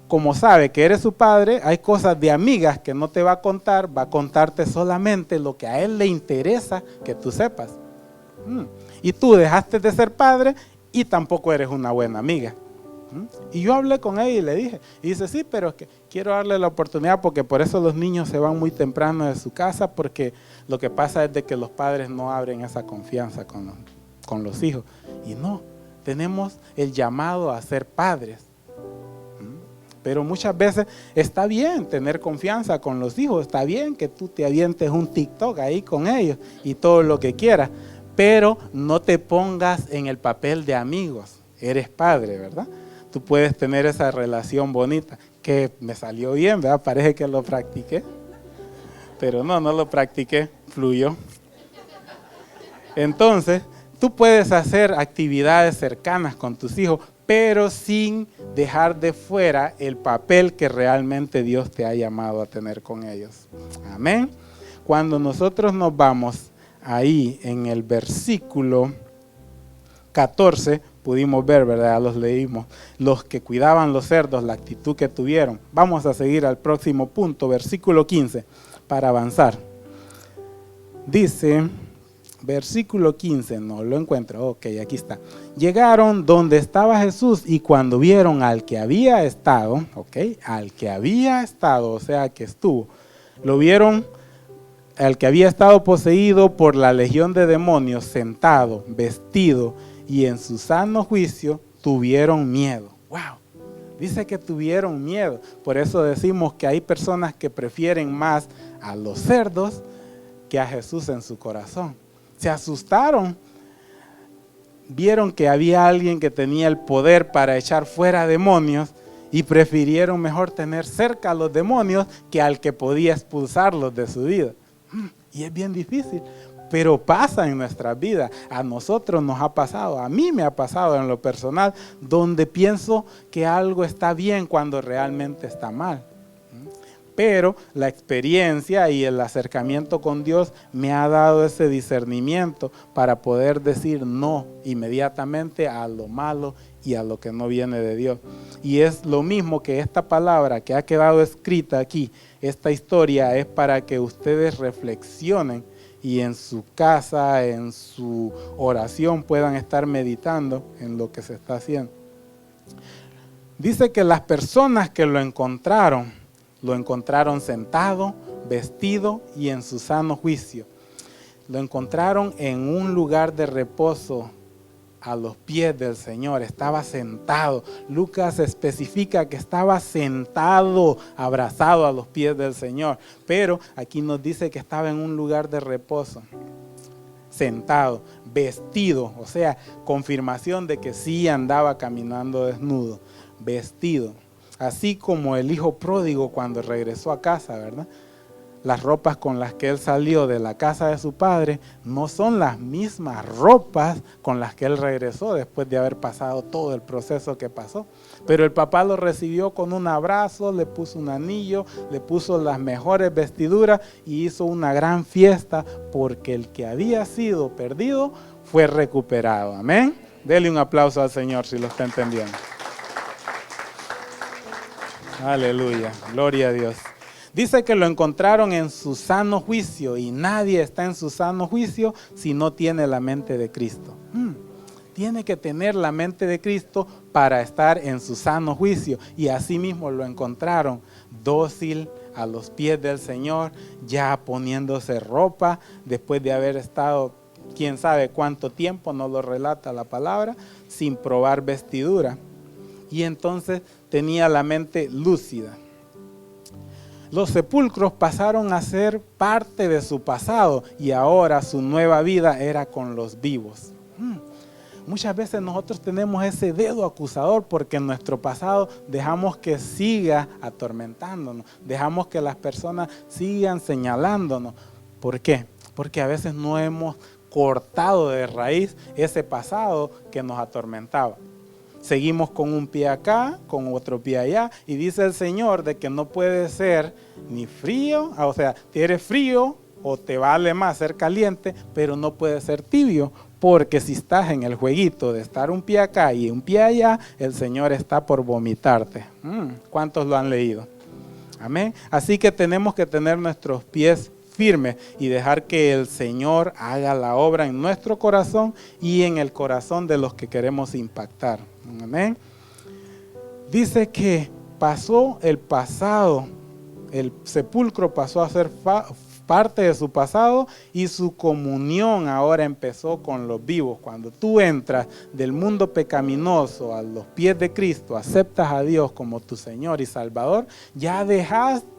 como sabe que eres su padre, hay cosas de amigas que no te va a contar, va a contarte solamente lo que a él le interesa que tú sepas. Y tú dejaste de ser padre y tampoco eres una buena amiga. Y yo hablé con ella y le dije, y dice: sí, pero es que quiero darle la oportunidad, porque por eso los niños se van muy temprano de su casa, porque lo que pasa es de que los padres no abren esa confianza con los hijos. Y no, tenemos el llamado a ser padres. Pero muchas veces está bien tener confianza con los hijos, está bien que tú te avientes un TikTok ahí con ellos y todo lo que quieras, pero no te pongas en el papel de amigos. Eres padre, ¿verdad? Tú puedes tener esa relación bonita, que me salió bien, ¿verdad? Parece que lo practiqué, pero no lo practiqué, fluyó. Entonces, tú puedes hacer actividades cercanas con tus hijos, pero sin dejar de fuera el papel que realmente Dios te ha llamado a tener con ellos. Amén. Cuando nosotros nos vamos ahí en el versículo 14, pudimos ver, ¿verdad? Los leímos. Los que cuidaban los cerdos, la actitud que tuvieron. Vamos a seguir al próximo punto, versículo 15, para avanzar. Dice, versículo 15, no lo encuentro, ok, aquí está. Llegaron donde estaba Jesús y cuando vieron al que había estado, o sea, que estuvo, lo vieron al que había estado poseído por la legión de demonios, sentado, vestido y en su sano juicio, tuvieron miedo. ¡Wow! Dice que tuvieron miedo. Por eso decimos que hay personas que prefieren más a los cerdos que a Jesús en su corazón. Se asustaron. Vieron que había alguien que tenía el poder para echar fuera demonios y prefirieron mejor tener cerca a los demonios que al que podía expulsarlos de su vida. Y es bien difícil, pero pasa en nuestras vidas. A nosotros nos ha pasado, a mí me ha pasado en lo personal, donde pienso que algo está bien cuando realmente está mal. Pero la experiencia y el acercamiento con Dios me ha dado ese discernimiento para poder decir no inmediatamente a lo malo y a lo que no viene de Dios. Y es lo mismo que esta palabra que ha quedado escrita aquí, esta historia es para que ustedes reflexionen y en su casa, en su oración puedan estar meditando en lo que se está haciendo. Dice que las personas que lo encontraron sentado, vestido y en su sano juicio. Lo encontraron en un lugar de reposo a los pies del Señor. Estaba sentado. Lucas especifica que estaba sentado, abrazado a los pies del Señor. Pero aquí nos dice que estaba en un lugar de reposo. Sentado, vestido. O sea, confirmación de que sí andaba caminando desnudo. Vestido. Así como el hijo pródigo cuando regresó a casa, ¿verdad? Las ropas con las que él salió de la casa de su padre no son las mismas ropas con las que él regresó después de haber pasado todo el proceso que pasó. Pero el papá lo recibió con un abrazo, le puso un anillo, le puso las mejores vestiduras y hizo una gran fiesta porque el que había sido perdido fue recuperado. Amén. Dele un aplauso al Señor si lo está entendiendo. Aleluya, gloria a Dios. Dice que lo encontraron en su sano juicio y nadie está en su sano juicio si no tiene la mente de Cristo. Tiene que tener la mente de Cristo para estar en su sano juicio y así mismo lo encontraron dócil a los pies del Señor, ya poniéndose ropa después de haber estado quién sabe cuánto tiempo, no lo relata la palabra, sin probar vestidura. Y entonces tenía la mente lúcida. Los sepulcros pasaron a ser parte de su pasado y ahora su nueva vida era con los vivos. Muchas veces nosotros tenemos ese dedo acusador porque en nuestro pasado dejamos que siga atormentándonos, dejamos que las personas sigan señalándonos. ¿Por qué? Porque a veces no hemos cortado de raíz ese pasado que nos atormentaba. Seguimos con un pie acá, con otro pie allá, y dice el Señor de que no puede ser ni frío, o sea, eres frío o te vale más ser caliente, pero no puede ser tibio, porque si estás en el jueguito de estar un pie acá y un pie allá, el Señor está por vomitarte. ¿Cuántos lo han leído? Amén. Así que tenemos que tener nuestros pies firmes y dejar que el Señor haga la obra en nuestro corazón y en el corazón de los que queremos impactar. Amén. Dice que pasó el pasado, el sepulcro pasó a ser parte de su pasado y su comunión ahora empezó con los vivos. Cuando tú entras del mundo pecaminoso a los pies de Cristo, aceptas a Dios como tu Señor y Salvador, ya dejaste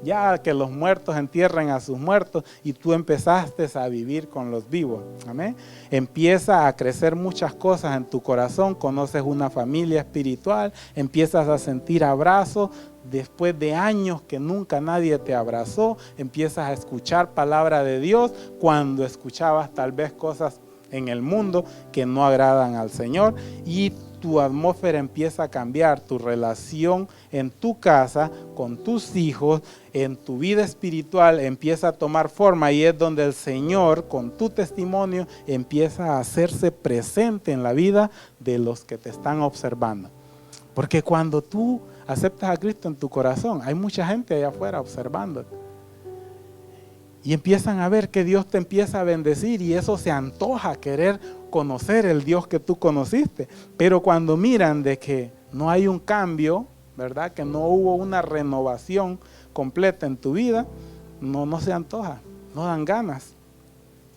ya que los muertos entierren a sus muertos y tú empezaste a vivir con los vivos. Amén. Empieza a crecer muchas cosas en tu corazón, conoces una familia espiritual, empiezas a sentir abrazos. Después de años que nunca nadie te abrazó, empiezas a escuchar palabra de Dios cuando escuchabas tal vez cosas en el mundo que no agradan al Señor y tu atmósfera empieza a cambiar, tu relación en tu casa, con tus hijos, en tu vida espiritual empieza a tomar forma y es donde el Señor con tu testimonio empieza a hacerse presente en la vida de los que te están observando. Porque cuando tú aceptas a Cristo en tu corazón, hay mucha gente allá afuera observándote. Y empiezan a ver que Dios te empieza a bendecir y eso se antoja querer conocer el Dios que tú conociste. Pero cuando miran de que no hay un cambio, ¿verdad? Que no hubo una renovación completa en tu vida, no se antoja, no dan ganas.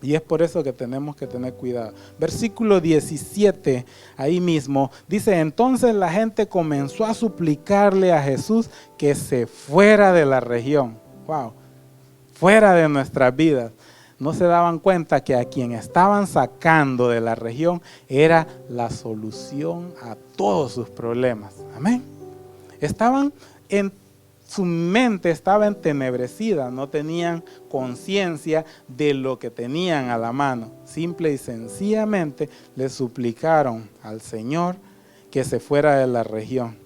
Y es por eso que tenemos que tener cuidado. Versículo 17, ahí mismo, dice, entonces la gente comenzó a suplicarle a Jesús que se fuera de la región. Wow, fuera de nuestras vidas. No se daban cuenta que a quien estaban sacando de la región era la solución a todos sus problemas. Amén. Su mente estaba entenebrecida, no tenían conciencia de lo que tenían a la mano. Simple y sencillamente le suplicaron al Señor que se fuera de la región.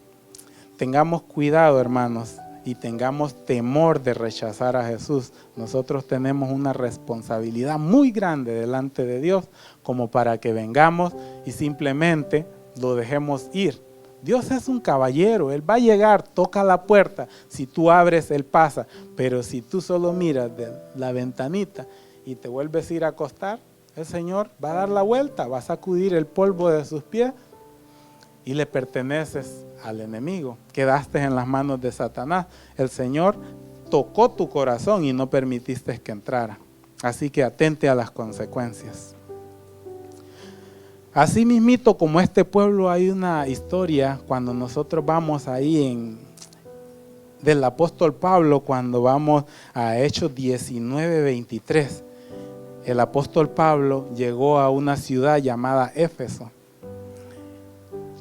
Tengamos cuidado, hermanos, y tengamos temor de rechazar a Jesús. Nosotros tenemos una responsabilidad muy grande delante de Dios como para que vengamos y simplemente lo dejemos ir. Dios es un caballero, Él va a llegar, toca la puerta, si tú abres, Él pasa, pero si tú solo miras de la ventanita y te vuelves a ir a acostar, el Señor va a dar la vuelta, va a sacudir el polvo de sus pies y le perteneces al enemigo. Quedaste en las manos de Satanás. El Señor tocó tu corazón y no permitiste que entrara. Así que atente a las consecuencias. Así mismito como este pueblo, hay una historia cuando nosotros vamos ahí del apóstol Pablo, cuando vamos a Hechos 19:23. El apóstol Pablo llegó a una ciudad llamada Éfeso.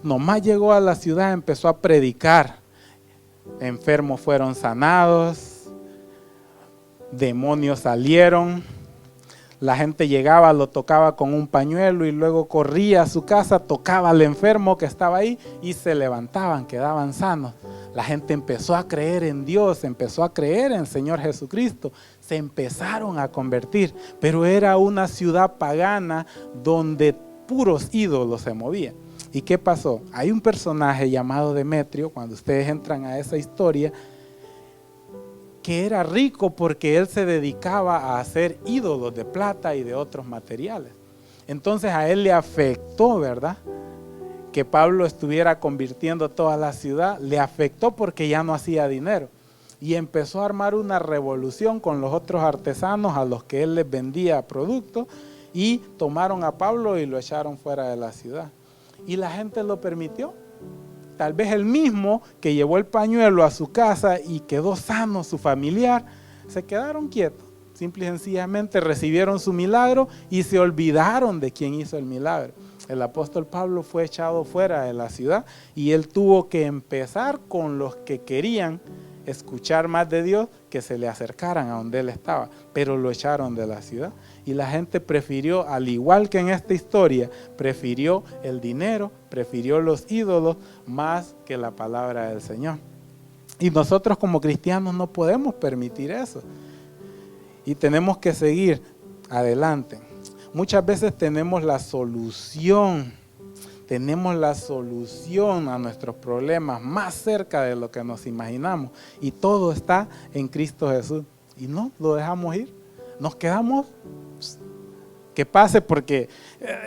Nomás llegó a la ciudad, empezó a predicar. Enfermos fueron sanados, demonios salieron. La gente llegaba, lo tocaba con un pañuelo y luego corría a su casa, tocaba al enfermo que estaba ahí y se levantaban, quedaban sanos. La gente empezó a creer en Dios, empezó a creer en el Señor Jesucristo, se empezaron a convertir, pero era una ciudad pagana donde puros ídolos se movían. ¿Y qué pasó? Hay un personaje llamado Demetrio, cuando ustedes entran a esa historia, que era rico porque él se dedicaba a hacer ídolos de plata y de otros materiales. Entonces a él le afectó, ¿verdad?, que Pablo estuviera convirtiendo toda la ciudad. Le afectó porque ya no hacía dinero. Y empezó a armar una revolución con los otros artesanos a los que él les vendía productos. Y tomaron a Pablo y lo echaron fuera de la ciudad. Y la gente lo permitió. Tal vez el mismo que llevó el pañuelo a su casa y quedó sano su familiar, se quedaron quietos. Simple y sencillamente recibieron su milagro y se olvidaron de quién hizo el milagro. El apóstol Pablo fue echado fuera de la ciudad y él tuvo que empezar con los que querían escuchar más de Dios, que se le acercaran a donde él estaba, pero lo echaron de la ciudad. Y la gente prefirió, al igual que en esta historia, prefirió el dinero, prefirió los ídolos más que la palabra del Señor. Y nosotros como cristianos no podemos permitir eso. Y tenemos que seguir adelante. Muchas veces tenemos la solución a nuestros problemas más cerca de lo que nos imaginamos. Y todo está en Cristo Jesús. Y no, lo dejamos ir. Nos quedamos, que pase, porque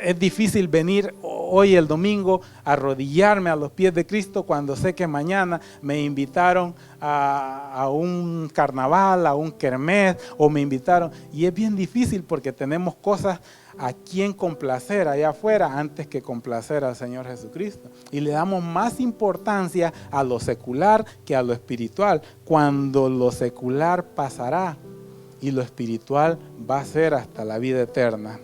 es difícil venir hoy el domingo a arrodillarme a los pies de Cristo cuando sé que mañana me invitaron a un carnaval, a un kermés, o me invitaron. Y es bien difícil porque tenemos cosas a quien complacer allá afuera antes que complacer al Señor Jesucristo. Y le damos más importancia a lo secular que a lo espiritual, cuando lo secular pasará y lo espiritual va a ser hasta la vida eterna.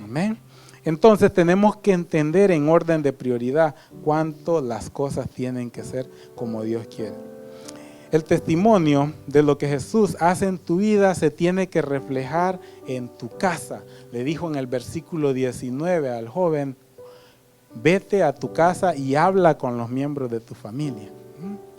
Amén. Entonces tenemos que entender en orden de prioridad cuánto las cosas tienen que ser como Dios quiere. El testimonio de lo que Jesús hace en tu vida se tiene que reflejar en tu casa. Le dijo en el versículo 19 al joven: vete a tu casa y habla con los miembros de tu familia.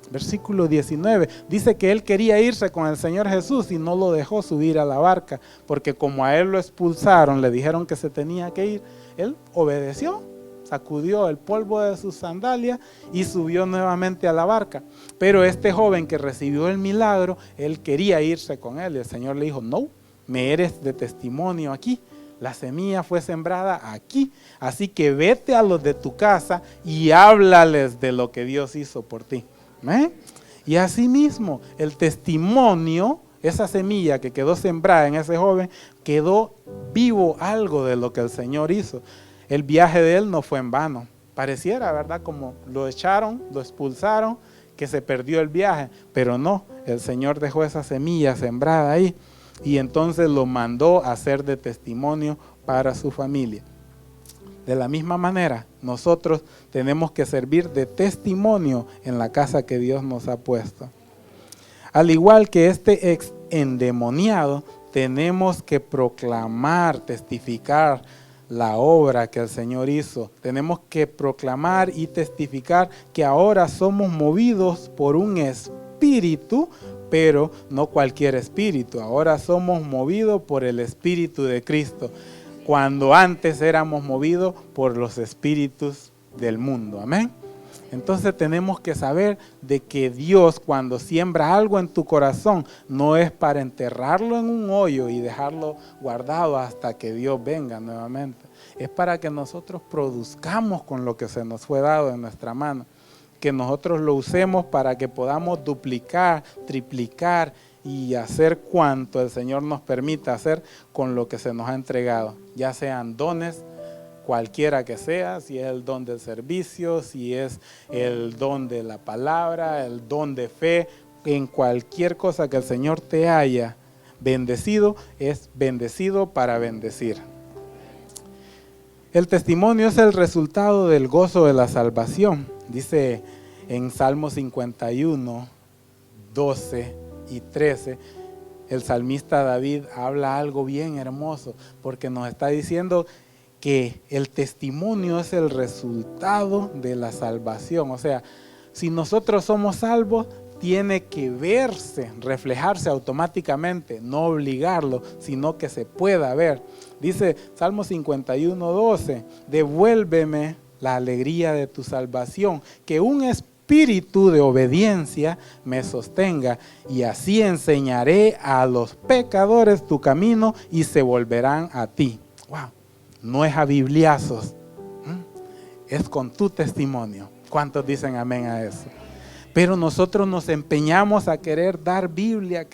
Versículo 19, dice que él quería irse con el Señor Jesús y no lo dejó subir a la barca, porque como a él lo expulsaron, le dijeron que se tenía que ir, él obedeció, sacudió el polvo de sus sandalias y subió nuevamente a la barca. Pero este joven que recibió el milagro, él quería irse con él, y el Señor le dijo: no, me eres de testimonio aquí. La semilla fue sembrada aquí, así que vete a los de tu casa y háblales de lo que Dios hizo por ti. Y así mismo, el testimonio, esa semilla que quedó sembrada en ese joven, quedó vivo algo de lo que el Señor hizo. El viaje de él no fue en vano. Pareciera, ¿verdad?, como lo echaron, lo expulsaron, que se perdió el viaje, pero no, el Señor dejó esa semilla sembrada ahí y entonces lo mandó a ser de testimonio para su familia. De la misma manera, nosotros tenemos que servir de testimonio en la casa que Dios nos ha puesto. Al igual que este ex endemoniado, tenemos que proclamar, testificar la obra que el Señor hizo. Tenemos que proclamar y testificar que ahora somos movidos por un espíritu, pero no cualquier espíritu. Ahora somos movidos por el Espíritu de Cristo, cuando antes éramos movidos por los espíritus del mundo. Amén. Entonces tenemos que saber de que Dios, cuando siembra algo en tu corazón, no es para enterrarlo en un hoyo y dejarlo guardado hasta que Dios venga nuevamente. Es para que nosotros produzcamos con lo que se nos fue dado en nuestra mano, que nosotros lo usemos para que podamos duplicar, triplicar y hacer cuanto el Señor nos permita hacer con lo que se nos ha entregado, ya sean dones, cualquiera que sea, si es el don del servicio, si es el don de la palabra, el don de fe, en cualquier cosa que el Señor te haya bendecido, es bendecido para bendecir. El testimonio es el resultado del gozo de la salvación. Dice en Salmo 51, 12 y 13, el salmista David habla algo bien hermoso, porque nos está diciendo que el testimonio es el resultado de la salvación. O sea, si nosotros somos salvos, tiene que verse, reflejarse automáticamente, no obligarlo, sino que se pueda ver. Dice Salmo 51, 12, devuélveme la alegría de tu salvación, que un espíritu de obediencia me sostenga, y así enseñaré a los pecadores tu camino y se volverán a ti. Wow. No es a bibliazos, es con tu testimonio. ¿Cuántos dicen amén a eso? Pero nosotros nos empeñamos a querer dar Biblia,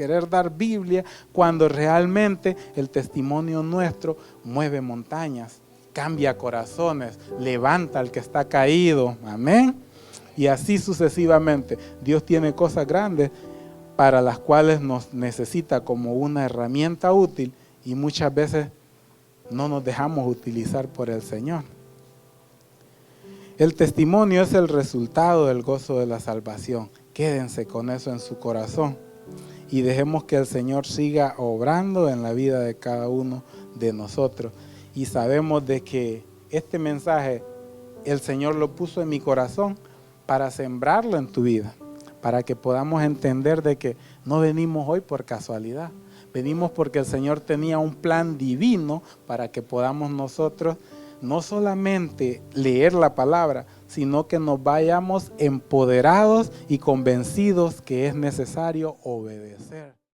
cuando realmente el testimonio nuestro mueve montañas, cambia corazones, levanta al que está caído. Amén. Y así sucesivamente. Dios tiene cosas grandes para las cuales nos necesita como una herramienta útil, y muchas veces no nos dejamos utilizar por el Señor. El testimonio es el resultado del gozo de la salvación. Quédense con eso en su corazón y dejemos que el Señor siga obrando en la vida de cada uno de nosotros. Y sabemos de que este mensaje el Señor lo puso en mi corazón para sembrarlo en tu vida, para que podamos entender de que no venimos hoy por casualidad. Venimos porque el Señor tenía un plan divino para que podamos nosotros no solamente leer la palabra, sino que nos vayamos empoderados y convencidos que es necesario obedecer.